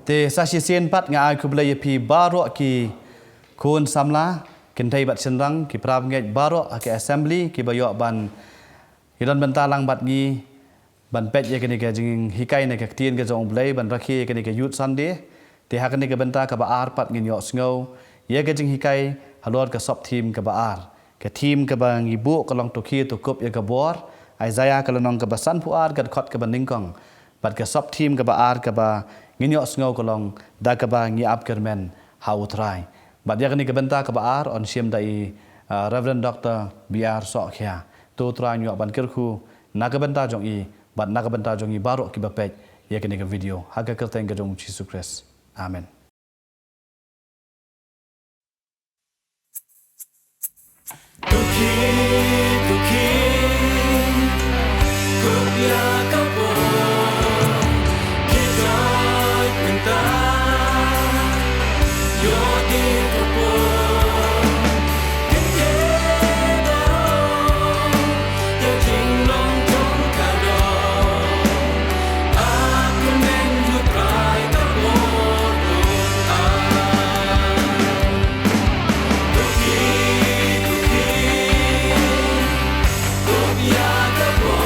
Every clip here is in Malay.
Te sasi sen pat nga ku belai pi baro ki kun samla kintai bat senrang ki prab ngai baro ki assembly ki bayo ban hidan bentalang bat ngi ban pet ye kini ke jing hikai ne ke tien ke jong belai ban rakhi kini ke youth sunday te ha kini ke benta ka ba ar pat ngin yo sngo ye ke jing hikai halor ka sop team ka ba ar ke team ka ba ngi bu ka long to khi to kop ye ka bor Isaiah ka lonong ka ba san pu ar ka khot ka ba ningkong bat ka sop team ka ba ar ka ba ngin yo sngo ka long da ka ba ngi ap kermen how try bat ya kini ke benta ka ba ar on sim dai Reverend Dr. BR Sok Khia tu try nyo ban kirku na ka benta jong i bat na ka benta jong i baro ki ba pet ye kini ke video ha ka kerteng ka jong Jesus Christ amen Duki, duki, kopya kapo, kita minta, yo di kapo, kete baru, yo jinglong jong kado, aku menghutrai kapo, duki. Ya kapo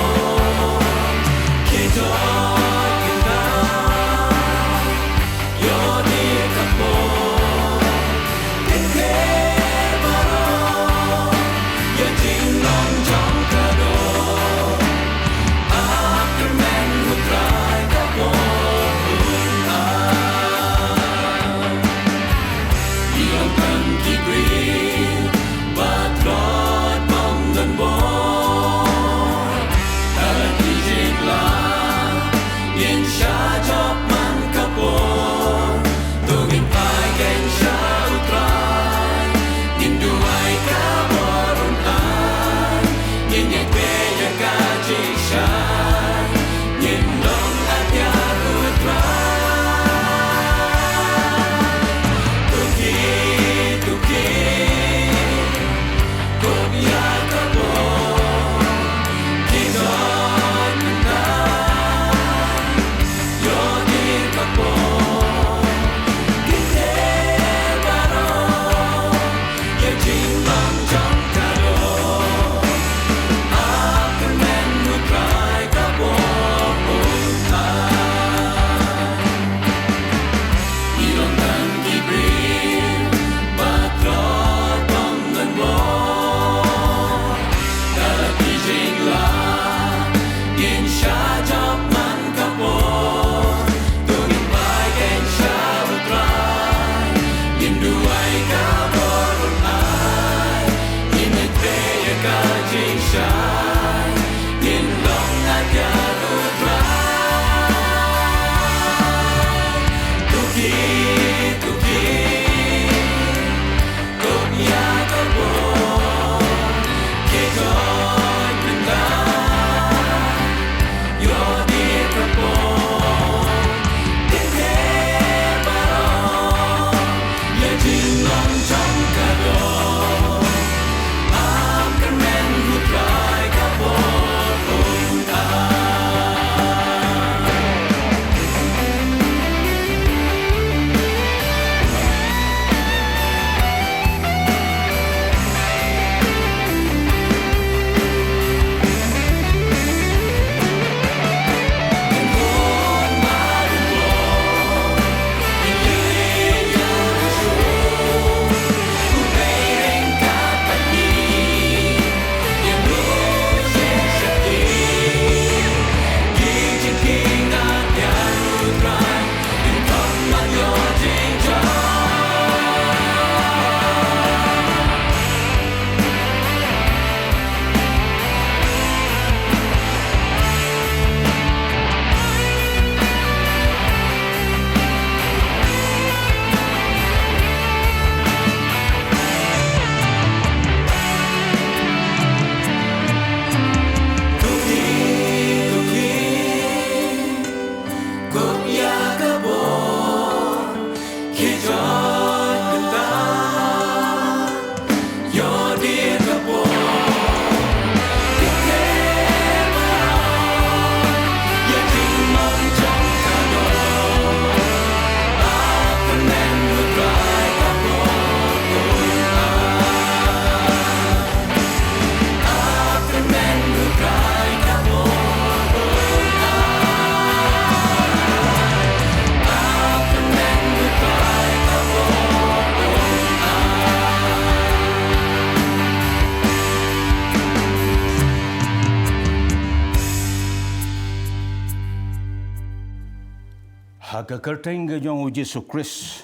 Haga kerteng ga jong Yesus Kristus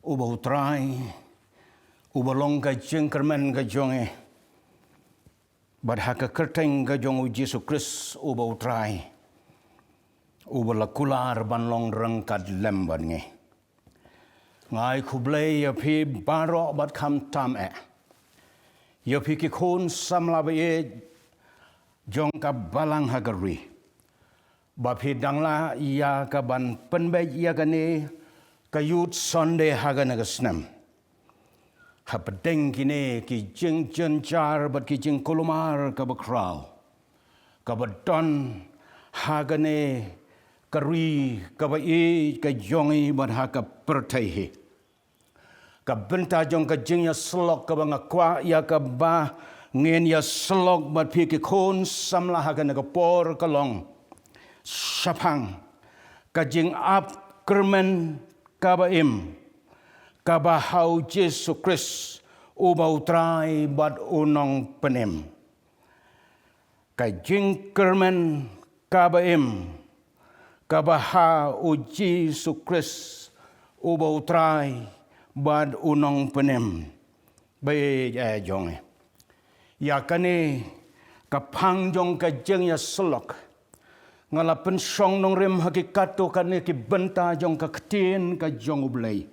uba utrai uba long ga jeng kermen ga jong bad haga kerteng ga jong Yesus Kristus uba utrai uba lakular ban long rengkat lemban ngai kublai ya pi baro bat kam tam ya pi ki khon samla ba jong ka balang hagari Bapi dangla ia kaban penbaik ia kane kayut sonde haga nagasnam. Hapadeng kine ki jeng jenjar bat ki jeng kolomar kabakraw. Kabadon haga ne kari kabai kajongi bat haga pertaihi. Kabenta jong kajeng ya selok kabangakwa ya kabah ngen ya selok bat pi ki khon samla haga nagapor kalong. Sapang kajing ap kermen kabaim kabahau Yesus Kristus ubau trai bat unong penem kajing kermen kabaim kabahau Yesus Kristus ubau trai bat unong penem bae jong ya kane kapang jong kajeng ya selok ngalapen song nong rem hakikat tu kan ki benta jong ka ketin ka jong ublay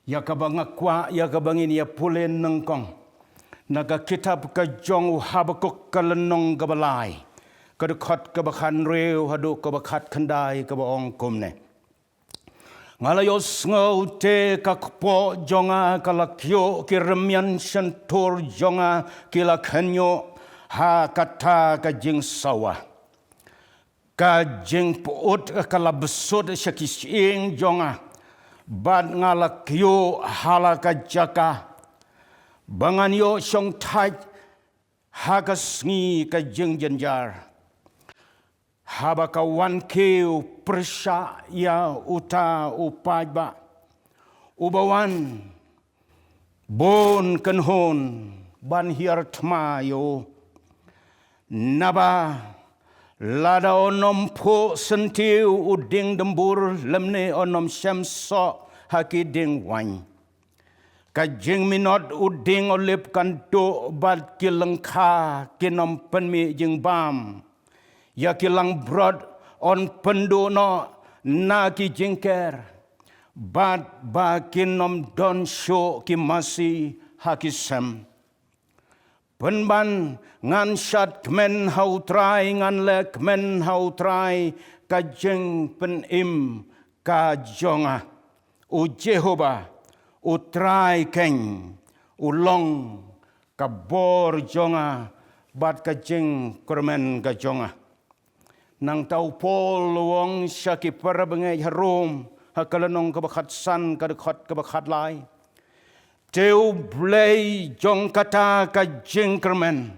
ya ka bangakwa ya ka bangin ya pulen nengkong naga kitab ka jong habakuk ka lenong ka balai ka dekat ka bakhan reu hadu ka bakat kandai ka baong kumne ngalayos ngau te ka kpo jonga ka lakyo ki remyan sentur jonga ki lakhanyo ha kata ka jing sawah Kajeng puut kala besut syakising jonga bad ngalak yo hala kajaka bangan yo syong taj hagas ngi kajeng jenjar haba kawan keu persya ya uta upajba ubawan bon kenhon ban hiar tma yo naba Lada onom po sentiu uding dembur lemne onom syamso haki ding wany. Kajing minot uding olip kanto bad kilengka kinom penmi jing bam. Ya kilang brod on pendo no na ki jingker. Bad ba kinom don show ki masi haki sem. Penban ngan syat kemen hau trai ngan le kemen hau trai kajeng penim kajonga u Jehova u trai keng u long kabor jonga bat kajeng kermen kajonga nang tau pol wong syaki parabengai harum hakalenong kabakat san kadekat kabakat lai Teu blay jong kata kajeng kermen.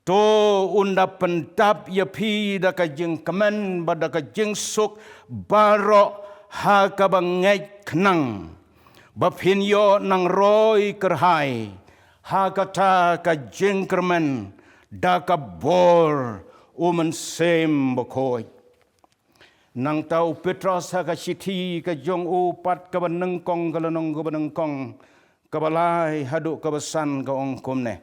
To unda pentap ya pi da kajeng kemen bada kajeng suk barok ha kabangai kenang. Bapin yo nang roy kerhai. Ha kata kajeng kermen da kabor umen sem bokoi. Nang tau Petros ha kasiti kajong upat kabanengkong kalanong kabanengkong. Kabalai haduk kabasan ka ongkom ne.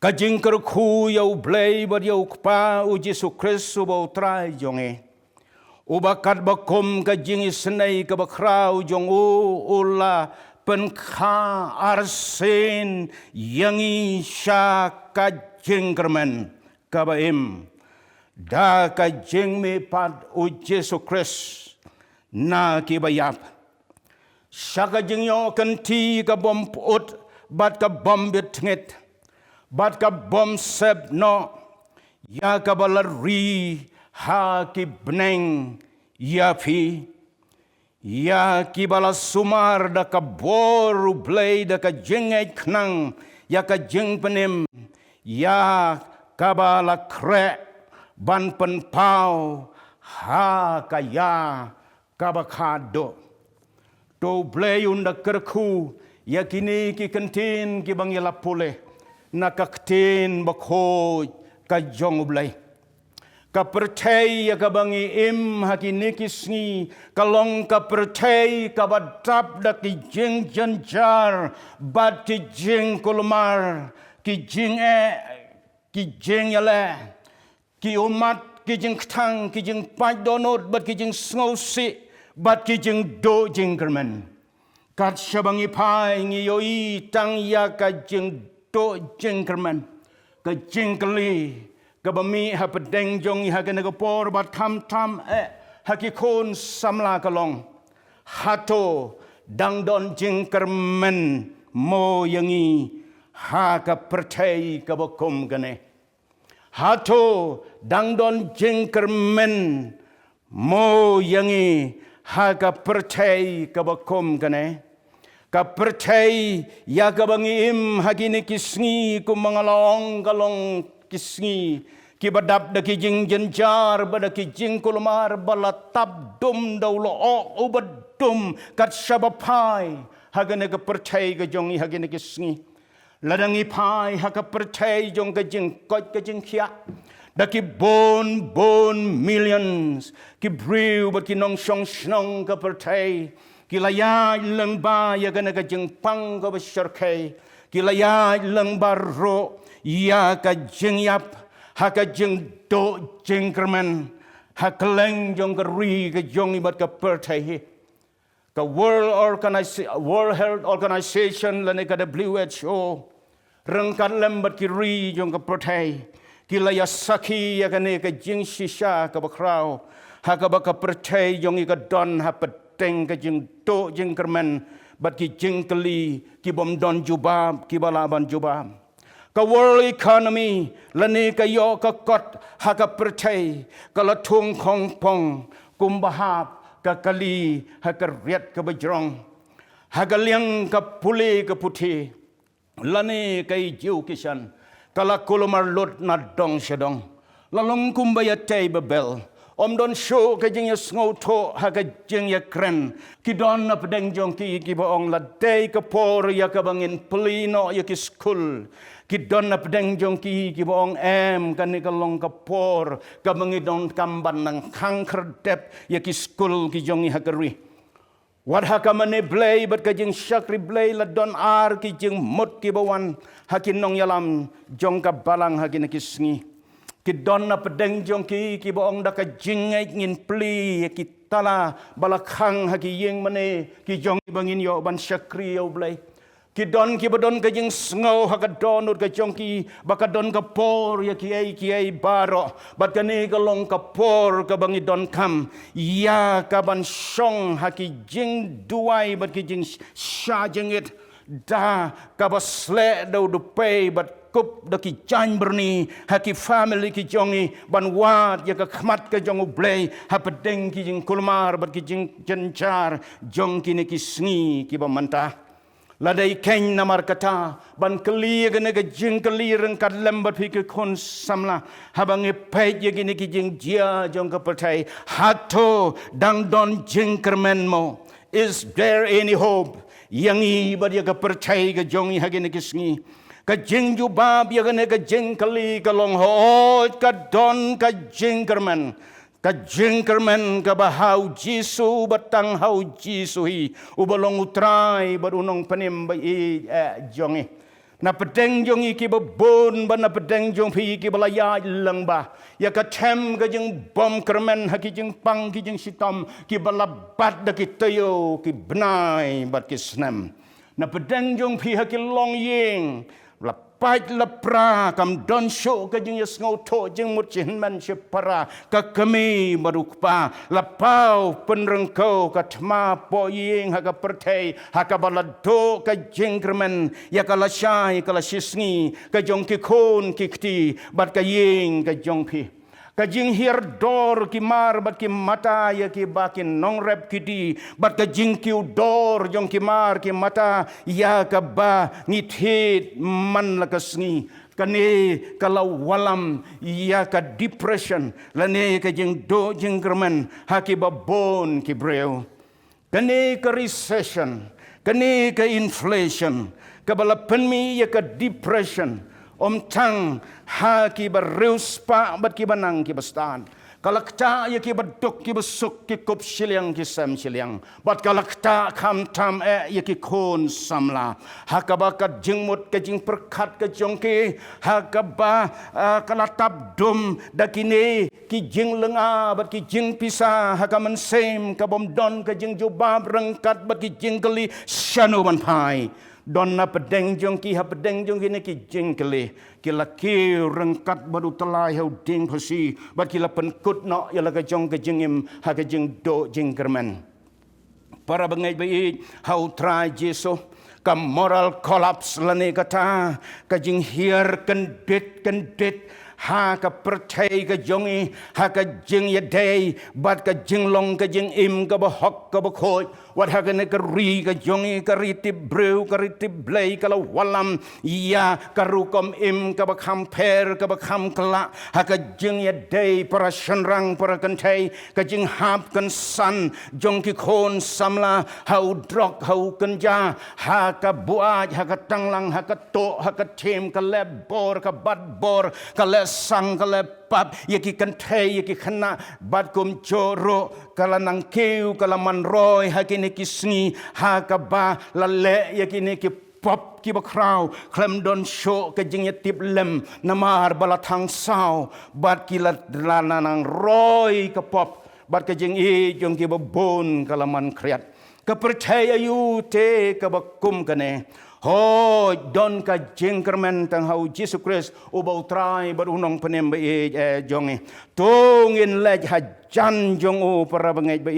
Kajing kerku yau blay bad yau kpa u Yesus Kristus bau trai jonge. Ubakat bakom kajing isnai kabakrau jong ula penkha arsen yangi sya kajing kermen kabaim. Da kajing me pad u Yesus Kristus na kibayap. Syaka jengyo kenti ka bom put bat ka bom bitngit bat ka bom seb no ya ka balari ha ki bneng ya phi ya ki bala sumar da ka boru blay da ka jengay knang ya ka jeng penim ya ka bala kre ban pen pau ha ka ya ka bakado To blay unda kerku yakini ki kentin ki bang yala pole nakaktin bakho ka jong blay ka percay ka bangi im hakini kisngi kalong ka percay ka badap da ki jing janjar bat ki jing kulmar ki jing yale ki umat ki jing ktang ki jing pai donot bat ki jing sngosi bat ki jing do jing kermen kat shabangi pai ngi yoi tang ya ka jing do jing kermen ka jing kali Kabami ha pedeng jong ha kena kapor bat kam tam ha ki kon samla kalong hato dang don jing kermen mo yangi ha ka percay ka bakom gane hato dang don jing kermen mo yangi ha ka percay ka bakom gane ka percay ya ka bangim ha kini kisngi ku mangalong kalong kisngi ki badap da ki jing janjar bada ki jing kulmar bala tab dum daulo o ubadum kat sabapai hagane ka percay ka jong hagane ki sngi ladangi pai ha ka percay jong ka jing kot ka jing khia da ki bon millions ki brew ba ki nong shong snong ka percay ki laya lang ba ya gane ka jing pang ka basharkai ki laya lang baro ya ka jing yap ha ka jing do jing kerman ha keleng jong ka ri ka jong ibat ka pertai ka World Health Organization lane ka WHO rengkat lembat ki ri jong ka pertai ki laya saki ya ka ne ka jing shisha ka bakrau ha ka ba ka pertai jong i ka don ha peteng ka jing do jing kerman bat ki jing keli ki bom don jubab ki balaban jubab ka world economy lani ka yo ka kot ha ka percay ka la thung khong pong kumbahap ka kali ha ka riat ka bajrong ha ka liang ka puli ka puthi lani kai jiu kisan ka la kulumar lot na dong sedong lalong kumbaya tay babel om don show ka jing ya sngo to ha ka jing ya kren ki don na pedeng jong ki baong la day ka por ya ka bangin pelino ya ki school ki don na pedeng jong ki baong em kan ni ka long ka por ka bangi don kamban nang kangker dep ya ki school ki jong ha ka ri wat ha ka mane blay bat ka jing shakri blay la don ar ki jing mot ki bawan ha ki nong yalam jong ka balang ha ki na ki sngi ki don na pedeng jong ki baong da ka jingai ngin pli ki tala balakhang ha ki yeng mane ki jong bangin yo ban shakri yo blai ki don ki badon ka jing sngo ha ka don ka jong ki baka don ka por ya ki ai baro bat ka ne ka long ka por ka bangi don kam ya ka ban shong ha ki jing duai bat ki jing sha jing it da ka basle do do pay bat kup da ki chan berni ha ki family ki jongi ban wat ya ka khmat ka jong blay ha pedeng ki jing kulmar bat ki jing janjar jong ki ne ki sngi ki ba manta ladai ken namar kata ban keli ga ne ga jing keli reng kat lembat pi ki kon samla ha bang e pej ya ki ne ki jing jia jong ka pertai hato dang don jing kermen mo is there any hope yangi ba ya ka pertai ga jongi ha ki ne ki sngi ka jing jubab ya gane ka jing kali ka long ho ka don ka jing kerman ka bahau jisu batang hau jisu hi ubalong utrai barunong panim ba i jongi na pedeng jongi ki babon ba na pedeng jong phi ki balaya lang ba ya ka them ka jing bom kerman ha ki jing pang ki jing sitom ki balabat da ki tayo ki benai bat ki snam na pedeng jong phi ha ki long ying la pait la pra kam don show ka jing yes ngau to jing mut chin man she para ka kami marukpa la pau penrengko ka thma po ying ha ka perthei ha ka balado ka jing kermen ya ka la shai ka la shisngi ka jong ki khon ki kti bat ka ying ka jong phi ka jing hir dor ki mar bat ki mata ya ki bakin nong rep ki di bat ka jing ki dor jong ki mar ki mata ya ka ba ngithit man la ka sngi kane kalau walam ya ka depression lane ka jing do jing kermen ha ki babon ki breu kane ka recession kane ka inflation ka bala penmi ya ka depression tang ha ki berius pa bat ki banang ki bestan. Kalak ta ya ki baduk ki besuk ki kop siliang ki sam siliang. Bat kalak ta kam tam ya ki kon samla. Hakabakat jengmut ke jing perkat ke jongki. Hakaba kalatap dum dakine ki jing lenga bat ki jing pisah. Hakaman sem kabom don ke jing jubab rengkat bat ki jing keli syanu ban pai. Don na pedeng jongki ha pedeng jongki ne ki jing keli. Kila ki rengkat baru telai hau ding pasi. Bat kila penkut no yala ke jong ke jingim ha ke jing do jing kermen. Para bengai baik hau try Jesu. Ka moral collapse lani kata. Ka jing hiar kendit. Ha ka percaya ka jongi. Ha ka jing yadai. Bat ka jing long ka jing im ka bahok ka bakhoi. Wat ha ka ne ka ri ka jongi ka riti brew ka riti blay ka la walam. Ya ka rukom im ka bakham per ka bakham kala. Ha ka jing yadai para shenrang para kantai. Ka jing hap kan san. Jong ki khon samla. Hau drok hau kenja. Ha ka buaj ha ka tanglang ha ka to ha ka tim ka leb bor ka bad bor ka le sang ka le pap ye ki kantai ye ki khana bad kum choro kala nang keu kala man roy ha ki ne ki sni ha ka ba la le ye ki ne ki pop ki ba kraw klem don show ke jing ye tip lem namar bala thang sao bad ki la nang roy ka pop bad ke jing e jong ki ba bon kala man kriat ka percaya yu te ka ba kum kane Hoi don ka jengkermen tang hau Jesus Christ ubau trai berunong penem be jongi tungin lej hajan jong u para bengai be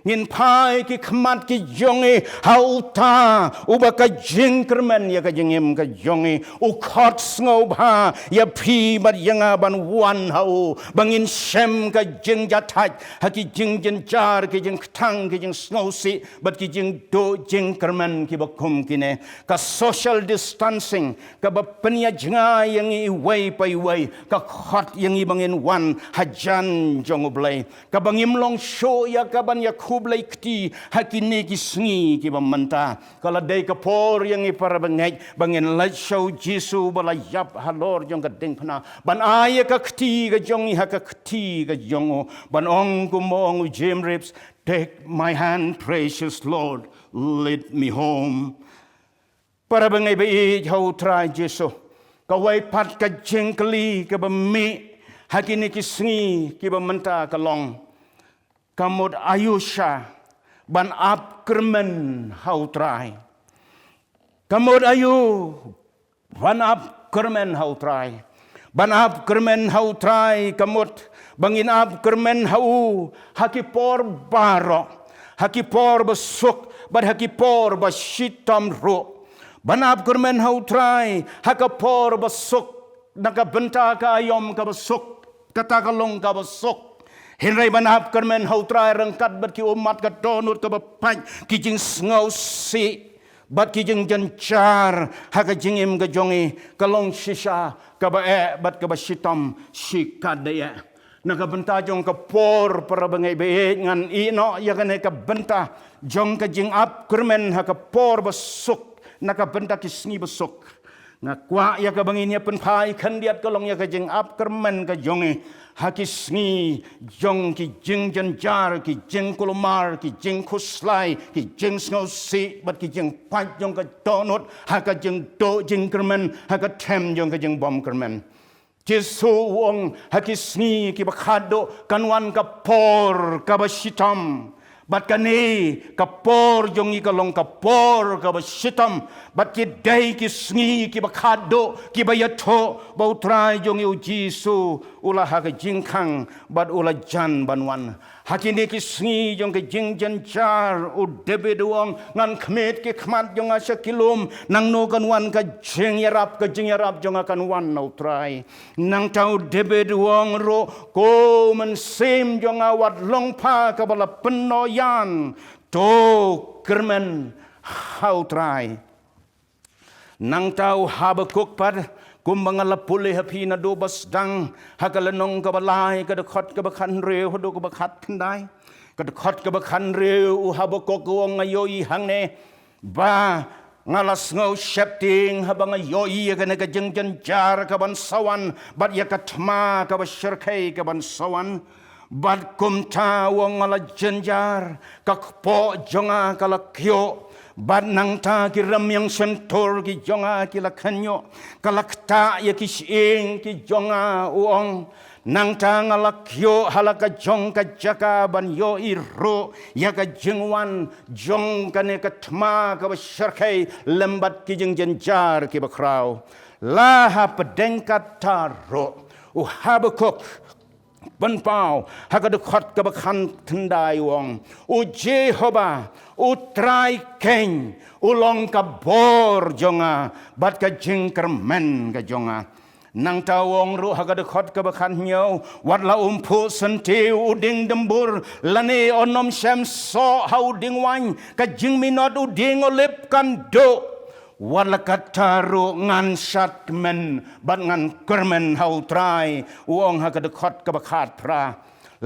ngin pai ki khmat ki jongi hau ta uba ka jengkermen ya ka jengim ka jongi u khot ngau ba ya phi bat yanga ban wan hau bangin shem ka jeng jathaj ha ki jeng jen jar ki jeng thang ki jeng ngau si bat ki jeng do jengkermen ki bakum kine ka social distancing ka bapenya jenga yang iway pa iway ka khot yang ibangin wan hajan jong ublay ka bangim long show ya ka ban yakub lay kti hakini ki sngi ki bamanta kala day ka por yang ipara bangay bangin light show Jesu bala yap halor jong ka ding pana ban aya ka kti ka jong ha ka kti ka jong ban ong kumong Jim Rips take my hand precious Lord lead me home. Para bengai baik hau try Jesu. Kawai pat ka jengkeli ka bami hakini kisngi ki bamenta kalong. Kamod Ayusha ban ap kermen hau try. Kamod ayu ban ap kermen hau try. Ban ap kermen hau try kamod bangin ap kermen hau hakipor baro. Hakipor besuk bad hakipor basitam ro. Banap kermen hau try hakapor besuk nakabenta ka ayom ka besuk kata kalong ka besuk henrai banap kermen hau try rengkat bat ki umat ka donut ka bapai ki jing ngau si bat ki jing jancar haka jingim ka jongi kalong shisha ka ba bat ka basitam sikadaya nakabenta jong ka por para bengai be ngan ino ya kane ka benta jong ka jing ap kermen hakapor besuk nakabenta kisni besuk ngakwa ya ka bangin ya penpai kandiat kalong ya ka jeng ap kermen ka jonge hakisni jong ki jeng janjar ki jeng kulumar ki jeng kuslai ki jeng sngosi bat ki jeng pat jong ka donut ha ka jeng do jeng kermen ha ka tem jong ka jeng bom kermen Jesu wong hakisni ki bakado kanwan ka por ka basitam bat kani kapor jongi kalong kapor ka basitam bat ki dai ki sngi ki bakado ki bayato bau trai jongi u Jesu ulah ha ka jingkang bat ulah jan banwan hakini ki sngi jong ka jing janjar u debe duang ngan khmet ki khmat jong asa kilum nang no kan wan ka jing yarap jong akan wan no trai nang tau debe duang ro ko men sim jong awat long pa ka bala penoyan to kermen hau trai nang tau Habakuk pad kumbangala pulih hapi na do basdang hakalanong kabalai kadakot kabakan reu do kabakat kendai kadakot kabakan reu Habakuk wong ayoy hangne ba ngalas ngau shepting habang yoi ka naga jengjar ka ban sawan bat ya katma ka ba syirkai ka ban sawan bat kumta wong ngala jenjar ka po jonga kala kyo bat nang ta ki ram yang sentor ki jonga ki la kanyo kalakta ya ki sing ki jonga wong nang ta ngala kyo halaka jong ka jaka ban yo iro ya ka jengwan jong ka ne ka tma ka ba syarkai lembat ki jeng jenjar ki ba kraw la ha pedeng kataro u habakuk ban pau ha ka de khot ka ba khan thandai wong u Jehovah u trai ken u long ka bor jonga bat ka jeng kermen ka jonga nang tawong ru ha ka de khot ka ba khan nyo wat la phu sante u ding dembur lane onom shem so hau ding wan ka jing minot u ding olip kan do wala kataru ngan shat men bat ngan kermen hau trai uong ha ka de khot ka ba khat pra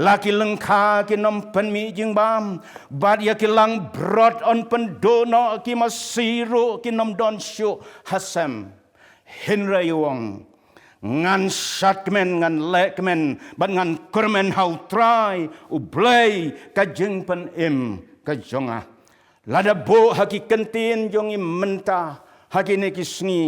laki lengka ki nom pen mi jing bam bat ya ki lang brot on pen dono ki masiru ki nom don shu hasem henry wong ngan shatmen ngan lekmen ban ngan kermen hau trai u blai ka jeng pen im ka jonga lada bo haki kentin jongi menta haki ne ki sngi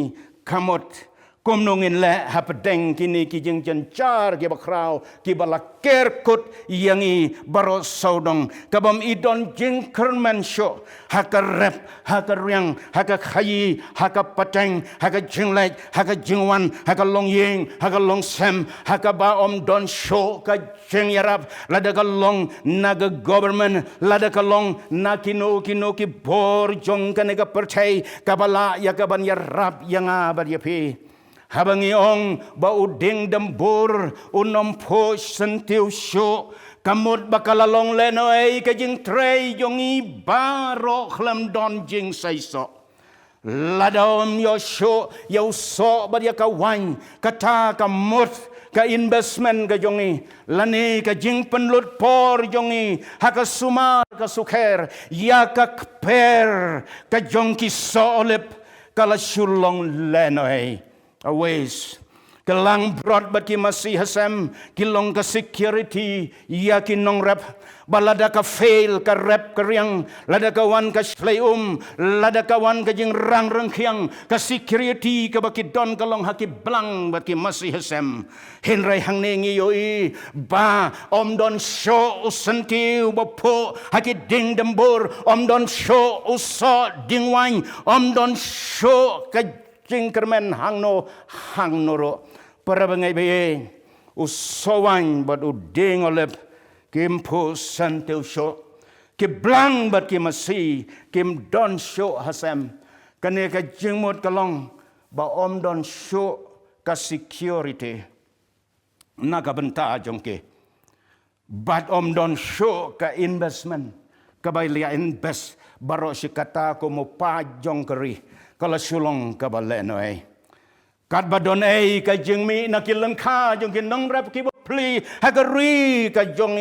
kamot komnongin le hapedeng kini ki jeng jencar ki bakraw ki bala kerkut yangi baro saudong kabam idon jeng kermen syo haka rep haka riang haka khayi haka pateng haka jenglek haka jengwan haka long yeng haka long sem haka ba om don syo ka jeng yarap lada ka long naga government lada ka long nakino kino ki bor jong kanega percay kabala yakaban yarap yanga baryapi habangi ong ba uding dembur unom po sentiu syo kamut bakalalong lenoy kajing trey yongi baro khlam don jing saiso ladom yo syo yo so badia kawan kata kamut ka investment ka jongi lani ka jing penlut por jongi haka sumar ka sukher ya ka kper ka jongki so olip kala sulong lenoy awes kelang brot baki masih hasem kilong ka security ya kinong rap balada ka fail ka rap karyang lada ka wan ka slayum lada ka wan ka jing rang rengkyang ka security ka baki don kalong haki blang baki masih hasem henry hang nengi yoi ba om don show usentiu bopo haki ding dembur om don show uso dingwang om don show ka jing kermen hangno hangnoro para bengai be usowan bat uding olep kim pu santeu sho ki blang bat ki masi kim don sho hasem kane ka jingmot kalong ba om don sho ka security naga benta jongke bat om don sho ka investment ka bai lia invest baro sikata ko mo pa jong keri kala sulong kabalenoy kat badon ei ka jengmi nakilengka jong kinong rap ki pli hagari ka jong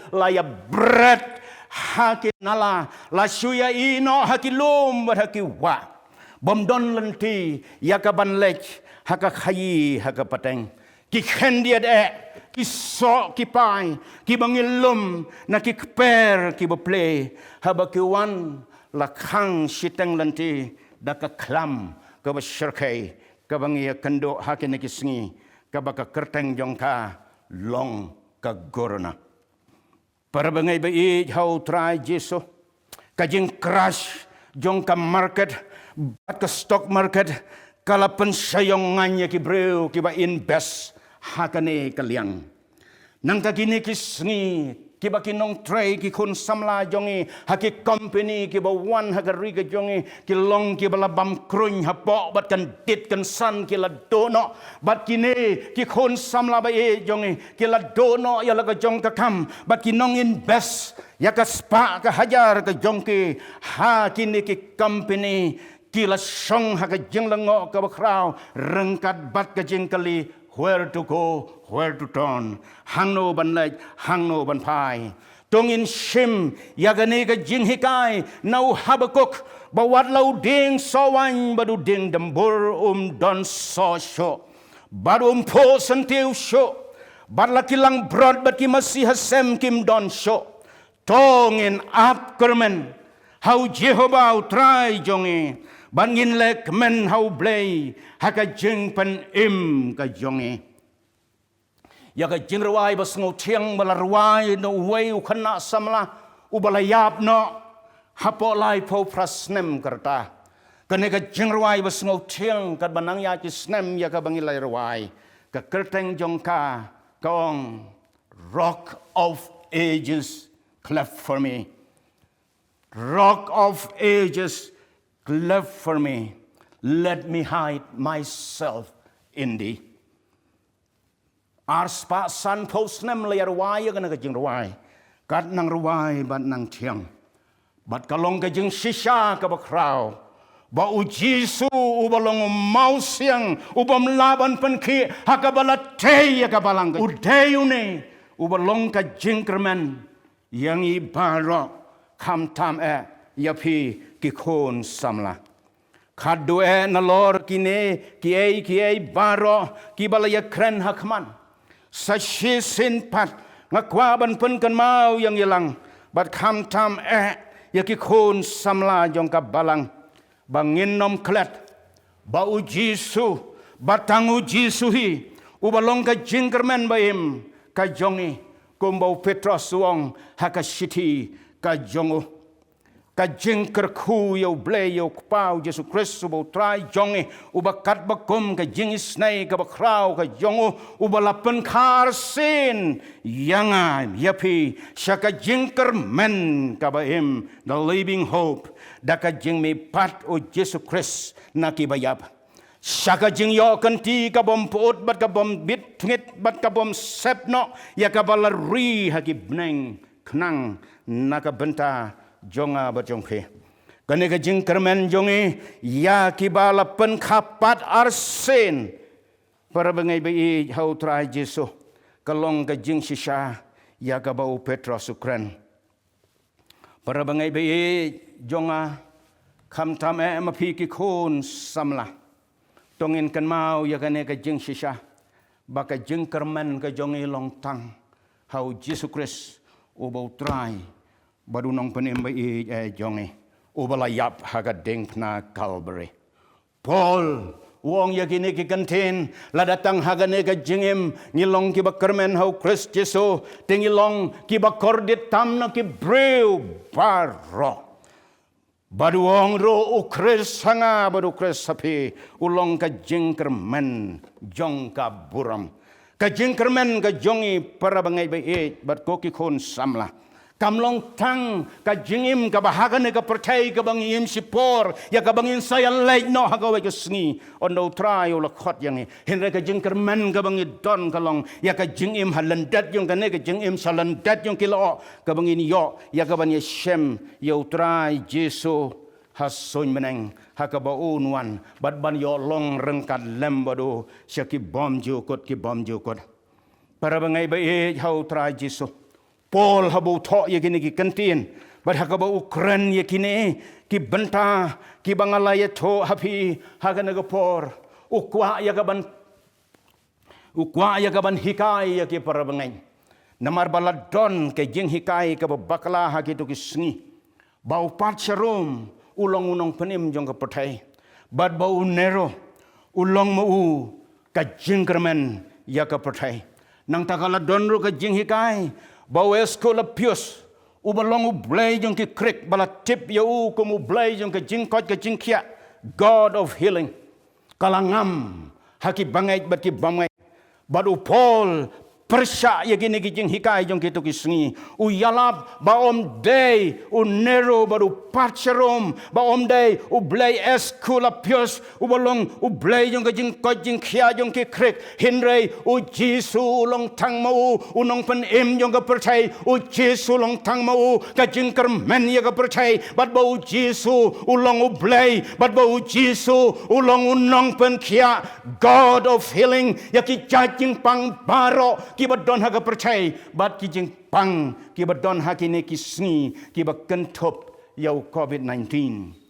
laya bread hakinala la suya ino hakilum hakiwa bomdon lenti yakaban lech hakakhayi hakapateng ki khendia de ki so ki pai ki bangilum na ki kper ki bople habakiwan la khang siteng lenti daka klam ka basyarkai ka bangia kendo hakene kisngi ka baka kerteng jongka long ka gorona para bangai bai how try jesu ka jing crash jongka market bat ka stock market kala pensayongannya ki breu ki ba invest hakane kaliang nang ka kini kisngi ki ba kinong tray ki kun samla jongi haki company ki ba wan hagari ka jongi ki long ki bala bam kruny hapo bat kan dit kan san ki la dono bat kine ki kun samla ba e jongi ki la dono ya la ka jong ka kam bat kinong invest ya ka spa ka hajar ka jongki ha kini ki company ki la song ha ka jeng lango ka ba kraw rengkat bat ka jeng kali where to go, where to turn. Hangno ban lek, hangno ban pai. tongin shim yagane ka jing hikai nau Habakuk bawat lau ding sawan badu ding dembur don so sho badu po sentiu sho bad laki lang brod bat ki masih hasem kim don sho tongin ap kermen hau Jehovah try jongi bangin lek men hau blay haka jing pen im ka jongi ya ka jing rawai bas ngau tiang balarwai no way ukana samla ubalayap no hapo lai po prasnem kerta kene ka jing rawai bas ngau tiang kat banang ya ki snem ya ka bangin lai rawai ka kerteng jongka kaong rock of ages cleft for me rock of ages cleft for me let me hide myself in thee Ars pa san posnem layar wai kana ka jing rawai kat nang rawai bat nang tiang bat kalong ka jing shisha ka bakraw ba u Jisu u balong mau siang u bam laban penki hakabala te ka balang u deune u balong ka jing kermen yang i baro kam tam yapi ki kon samla kadue na lor kine ki baro ki balaya kren hakman sa shisin pat ngakwaban pen kan mau yang ilang bat kam tam yaki kon samla jong ka balang bangin nom klet ba u Jisu batang u Jisu hi u balong ka jingkermen baim ka jongi kumbau Petros wong hakashiti ka jongu ka jingker khu yo ble yo pau Yesu Kristus bo try jongi ubakat bakum ka jingis nei ka bakraw ka jongu ubalapen karsin yanga yapi shaka jingker men ka baim the living hope da ka jing me pat o Yesu Kristus nakibayap shaka jing yo kanti ka bom pot bat ka bom bit ngit bat ka bom sepno ya ka balari hakibneng knang nakabenta jonga bajongke kane ka jing kermen jongi ya kibala pen kapat arsen para bengai bai hau trai Jesu kalong ka jing shisha ya ka bau Petros ukran para bengai bai jonga kam tam mapi ki kon samla tongin kan mau ya kane ka jing shisha baka jing kermen ka jongi long tang hau Jesu Kristus o bau trai badunong penembai jongi ubalayap hagadeng na Calvary Paul wong yakini ki kantin la datang hagane ka jingim ngilong ki bakermen hau Christ Jesu tingilong ki bakordit tamna ki brew baro baduong ro u Christ hanga badu Christ sapi ulong ka jingkermen jong ka buram ka jingkermen ka jongi para bangai bai bat ko ki kon samla kamlong tang ka jingim ka bahagan ka percay ka bangin sipor ya ka bangin saya late no hagawe ka sngi ondo try ula khot yang hinre ka jingkermen ka bangin don kalong ya ka jingim halandat yung ka ne ka jingim salandat yung kilo ka bangin yo ya ka bangin shem yo try Jesu hasoy meneng hakabaun wan bad ban yo long rengkat lembado syaki bom jukot ki bom jukot para bangai bai hau try Jesu Paul habu tho yakini ki kantin but hakaba Ukraine yakini ki benta ki bangalaya tho hapi hagana gapor ukwa yakaban hikai yaki para bangai namar baladon ke jing hikai ka bakla hakitu ki sngi bau pat sharum ulong unong penim jong ka patai bad bau nero ulong mau ka jingkermen yaka patai nang takala donro ka jing hikai bau eskola pius ubalong ublay jong ki krik bala tip ya kum ublay jong ka jingkot ka jingkia God of healing kalangam haki bangai bat ki bangai badu Paul persya ya gini kijing hikai jong kitu kisngi u yalap baom day u nero baru patcherom baom day u blay eskula pius u balong u blay jong kijing khia jong ki krek hinrei u Jesu long tang mau u nong pen im jong ka percay u Jesu long tang mau ka jingker men ya ka percay bat bau Jesu u long u blay bat bau Jesu u long u nong pen khia God of healing ya ki jajing pang baro ki badon ha ka percaya bat ki jing pang ki badon ha ki ne ki sngi ki ba kentop yau COVID-19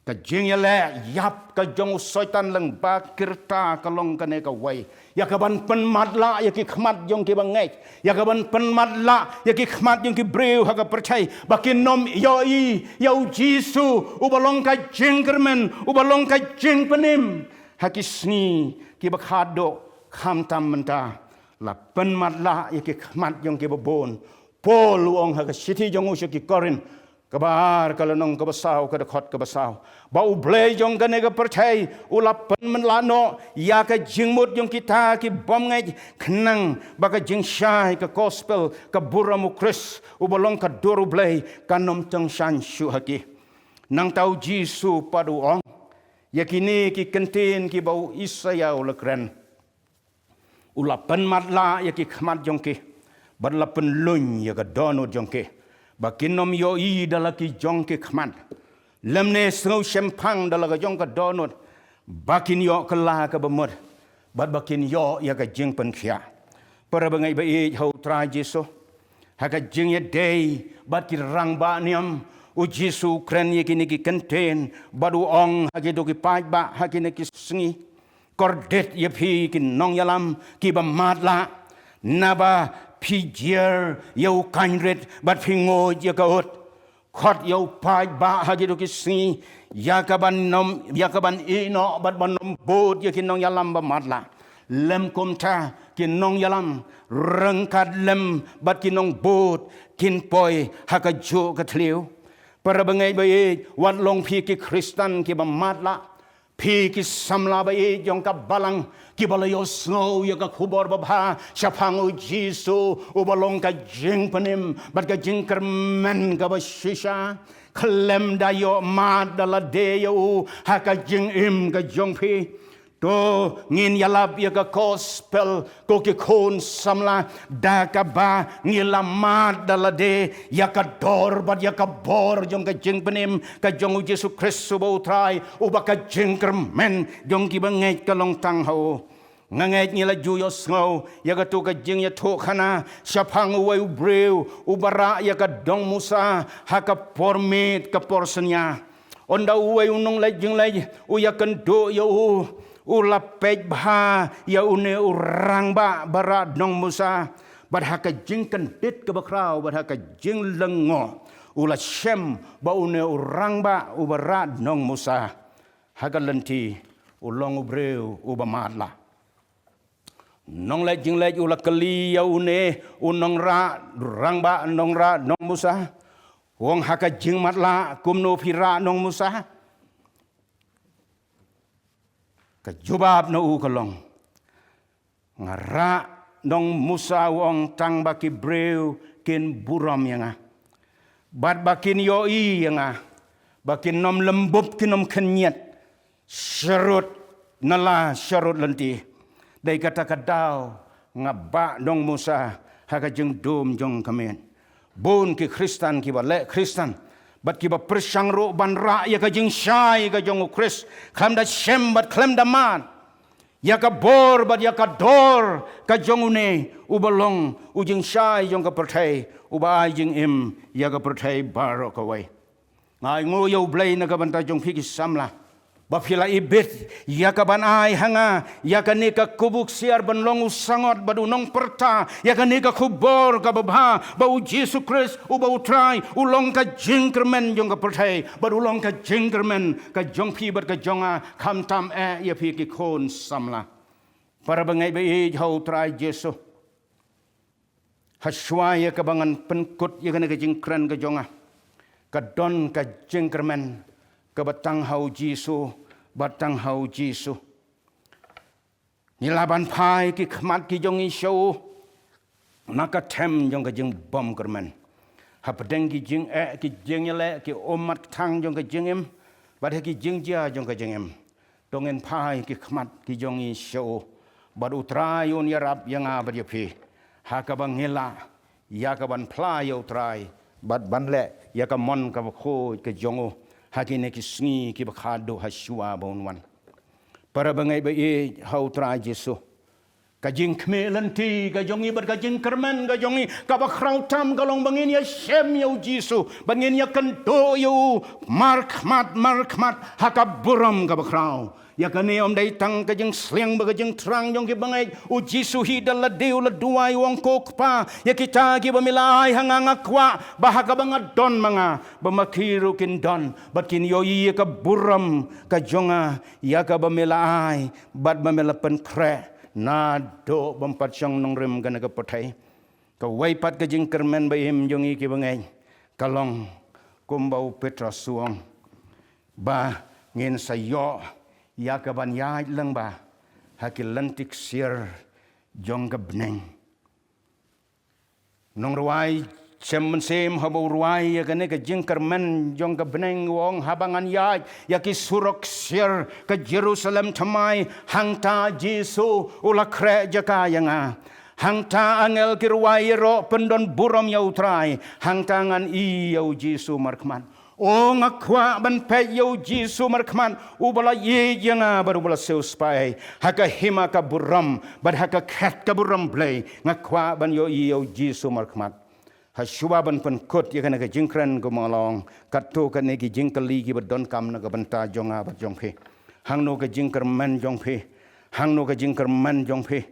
ka jing ya le yap ka jong soitan lang ba kirta ka long ka ne ka wai ya ka ban pen mat la ya ki khmat jong ki ba ngai ya ka ban pen mat la ya ki khmat jong ki breu ha ka percaya ba ki nom yo i yau jisu u ba long ka jing kermen u ba long ka jing penim ha ki sni ki ba khado kham tam menta la pen mat la ya ki khmat jong ki ba bon pol luong ha ka siti jong u ki korin kabar kalau nong kabasau kada khot kabasau bau blay jong kane ka percaya ulapan menlano ya ka jingmut jong kita ki bom ngai khnang baka jing syai ka gospel ka buramu kris ubalong ka doru blay kanom teng shan shu haki nang tau jisu padu ong yakini ki kentin ki bau isaya ulakren ulapan matla ya ki khmat jong ki badlapan lun ya ka dono jong ki bakin nom yo i dalaki jong ke khman lemne snow shempang dalaga jong ka donut bakin yo kala ka bamur bad bakin yo ya ka jing pen khia para bangai ba i ho tra jesu ha ka jing ye day bad ki rang ba niam u jesu kren ye kini ki contain badu ong ha ki do ki pai ba ha ki ne ki sngi kordet ye phi ki nong yalam ki ba matla naba pijer yau kanret bat pingo ya kaot khot yau pai ba ha gi do ki si ya ka ban nom ya ka ban i no bat ban nom bot ya ki nong yalam ba matla lem kom ta ki nong yalam rengkat lem bat ki nong bot kin poi ha ka jo ka tliu para bangai ba e wat long pi ki kristan ki ba matla pi ki samla ba e jong ka balang ki balayo snow ya ka khubor babha shapang u jisu u balong ka jing panim bat ka jing kermen ka ba shisha klem da yo ma dala de yo ha ka jing im ka jong pi to ngin yalap ya ka gospel ko ki khon samla da ka ba ngila ma dala de ya ka dor bat ya ka bor jong ka jing panim ka jong u Yesus Kristus bo trai u ba ka jing kermen jong ki ba ngai ka long tang ho ngangai ngila juyo snow ya ka tu ka jing ya thu khana shapang u breu u bara ya ka dong musa ha ka pormit ka porsenya onda u unong lai jing lai u ya kan do ya u lapej bha ya une u rang ba bara dong musa bad ha ka jing kan dit ka bakrau bad ha ka jing lengo u la shem ba une u rang ba u bara dong musa ha ka lenti u long u breu u ba matla nong lai jing lai u la kali ya une u nong ra rang ba nong ra nong musa wong ha ka jing matla kum no phira nong musa ka jubab no u kalong ngara nong musa wong tang baki breu kin buram yanga bat bakin yo i yanga bakin nom lembub kin nom kenyet syarut nala syarut lenti dai kata kadau ngaba nong musa haka jeng dom jong kamen bon ki kristan ki bale kristan bat ki ba persang ro ban ra ya ka jing shai ka jong kris kham da shem bat klem da man ya ka bor bat ya ka dor ka jong une u balong u jing shai jong ka perthai u ba jing im ya ka perthai baro ka wai ngai ngo yo blai na ka ban ta jong phi ki samla ba phila ibet ya ka ban ai hanga ya ka ne ka kubuk siar ban long usangot badu nong perta ya ka ne ka khubor ka babha ba u Yesus Kristus u ba utrai u long ka jingkermen jong ka pertai badu long ka jingkermen ka jong phi bat ka jonga kham tam ya phi ki khon samla para bangai ba e hau trai Yesus haswa ya ka bangan penkut ya ka ne ka jingkran ka jonga ka don ka jingkermen ka batang hau Jisu batang hau Jisu nilaban pai ki khmat ki jong isho naka them jong ka jing bom kermen ha pedeng ki jing ki jing le ki omat thang jong ka jing em bat ki jing ja jong ka jing em dongen pai ki khmat ki jong isho bat utrai un yarap yang a bat yepi ha ka bangela ya ka ban pla yo trai bat ban le ya ka mon ka kho ka jongo hakine ki sngi ki bakhado haswa bonwan para bangai ba e hau tra Jesu Kajing kmelanti, kajongi berkajing kerman, kajongi kabakrau tam kalong bangin ya shem ya Jisu, bangin ya kento ya markmat hakaburam kabakrau. Ya kani om daitang kajing sliang bagajing terang jong ki bangai u Jisu hidal la deu la duai wong kokpa ya kita ki bamilai hanganga kwa bahaga bangat don manga bamakiru kin don bakin yo iya ka buram ka jonga ya ka bamilai bad bamelapen kre na do bampat syang nong rem gana ka patai ka waipat ka jing kermen bayim jongi ki bangai kalong kumbau Petra suang ba ngin sayo ya ka ban ya lang ba hakil lantik sir jong ka bneng nong ruai Sem habo ruai ya kene ka jing kermen jong ka bneng wong habangan ya ki surok sir ka Jerusalem tamai hangta Jesu ula kre jaka yanga hangta angel ki ruai ro pendon burom ya utrai hangtangan i ya Jesu markman o ngakwa ban pe ya Jesu markman ubala ye yanga baru bala seu spai haka hima ka buram bad haka khat ka buram blai ngakwa ban yo i ya Jesu markman Hasuba ban penkut ya kana ka jingkran ko malong katto ka ne ki jingkali ki badon kam na ka banta jonga ba jongphe hangno ka jingkar man jongphe hangno ka jingkar man jongphe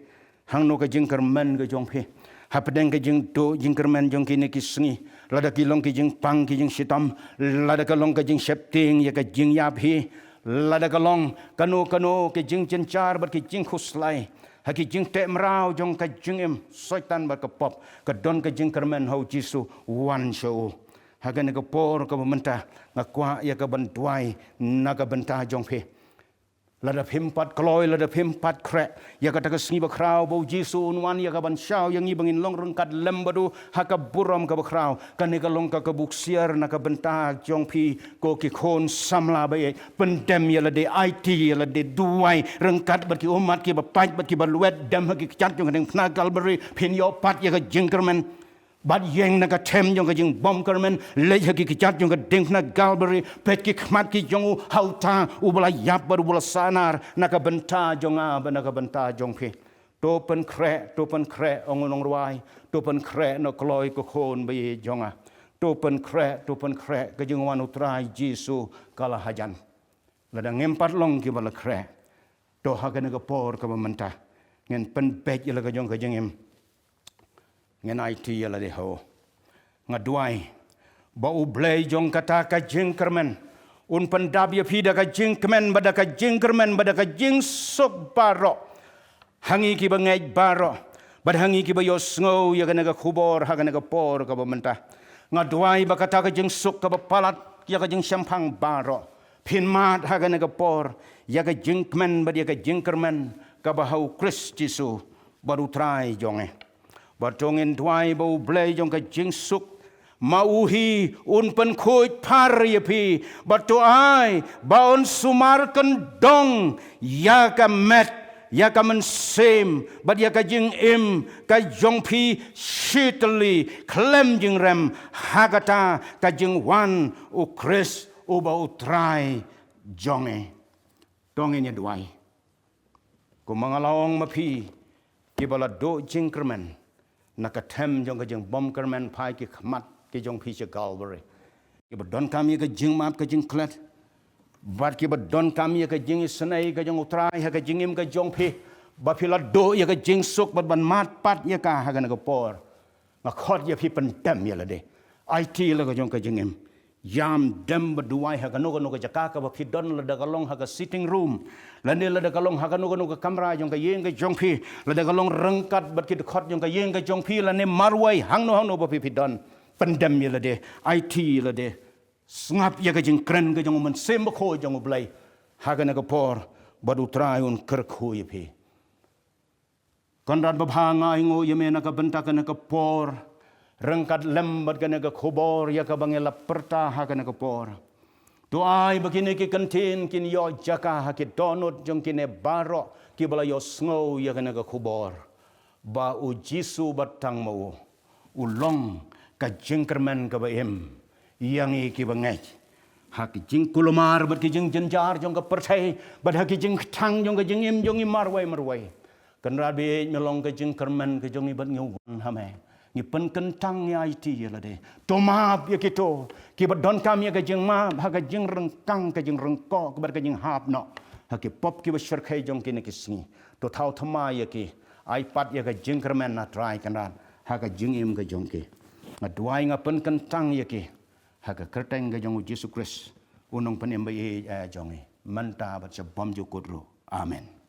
hangno ka jingkar man ka jongphe hapdeng ka jing do jingkar man jong ki ne ki sngi lada ki long ki jing pang ki jing sitam lada ka long ka jing septing ya ka jing yap hi lada ka long kano ka jing cencar bat ki jing khuslai haki jing te mrau jong ka jing em soitan ba ka pop ka don ka jing kermen hau Jisu wan show haga ne ka por ka menta ngakwa ya ka bantuai na ka benta jong phe lada phimpat kloi lada phimpat kre ya ka ta ka sngi ba krau bo Jisu unwan ya ka ban shau yang ibangin long rengkat lembadu haka buram ka ba krau ka ne ka long ka buksiar na ka benta jong phi ko ki khon samla ba ye pendem ya la de IT ya la de duai rengkat bat ki umat ki ba paj bat ki ba luet dem haki chat jong deng phna galbari phin yo pat ya ka jingkermen bad yeng na ka tem jong ka jing bom kermen le haki ki chat jong ka deng phna galbari pet ki khmat ki jong hauta ubala yap bar ubala sanar na ka benta jong a ba na ka benta jong phi to pen kre ongonong ruai to pen kre no kloi ko khon ba ye jong a to pen kre ka jing wan utrai Jisu kala hajan lada ngempat long ki bala kre to ha ka ne ka por ka menta ngen pen pet ya la ka jong ka jing em ngen IT ya la de ho ngaduai ba u blai jong kata ka jing kermen un pendab ya pida ka jing kemen bada ka jing kermen bada ka jing sok baro hangi ki bangai baro bad hangi ki ba yo sngo ya kana ka khubor ha kana ka por ka menta ngaduai ba kata ka jing sok ka ba palat ya ka jing sampang baro phin mat ha kana ka por ya ka jing kemen bad ya ka jing kermen ka ba hau Kristisu baru trai jonge batongin duai bau blai jong ka jing suk mauhi un pen khoi par ye pi batu ai baon sumarkan dong ya ka met ya ka men sem bad ya ka jing im ka jong pi shitli klem jing rem hagata ka jing wan u Chris u bau trai jonge dongin ya duai ko mangalawong mapi ki bala do jing kermen nakatem jong ka jing bom kermen pai ki khmat ki jong phi che galbari ki badon kam ye ka jing map ka jing klet bat ki badon kam ye ka jing snai ka jong utrai ha ka jing im ka jong phi ba phi la do ye ka jing suk bat ban mat pat ye ka ha ka na ka por ma khot ye phi pen tem ye la de IT la ka jong ka jing im yam dem baduai ha ka no ka jaka ka ba phi don la da ka long ha ka sitting room la ne la da ka long ha ka no ka kamera jong ka yeng ka jong phi la da ka long rengkat bat ki khot jong ka yeng ka jong phi la ne marwai hang no ba phi don pendem ye la de IT la de ngap ye ka jing kren ka jong man sem ko jong blai ha ka na ka por badu trai un ker khu ye phi konrad ba bhanga ingo ye me na ka benta ka na ka por rengkat lembat kana ka khobor ya ka bangela perta ha kana ka por tu ai begini ki kantin kin yo jaka ha ki donut jong kine baro ki bala yo sngo ya kana ka khobor ba u Jisu batang mau ulong ka jingkermen ka ba em yang i ki bangai ha ki jing kulomar bat ki jing jenjar jong ka pertai bat ha ki jing thang jong ka jing im jong i marwai Kenra be melong ke jeng kermen ke jong ibat ngewan hame. Ngi pen kentang ya iti ya lade. Tomap ya kito. Ki badon kami ke jeng ma ha ke jeng rengkang ke jeng rengko ke bar ke jeng hap no. Ha ki pop ki basher kai jong kini kisni. To thau thama ya ki iPad ya ke jeng kermen na try kenra. Ha ke jeng im ke jong ki. Ngaduai ngapen kentang ya ki. Ha ke kerteng ke jong Yesus Kristus. Unong penembai jong i. Manta bat sebom jukudro. Amen.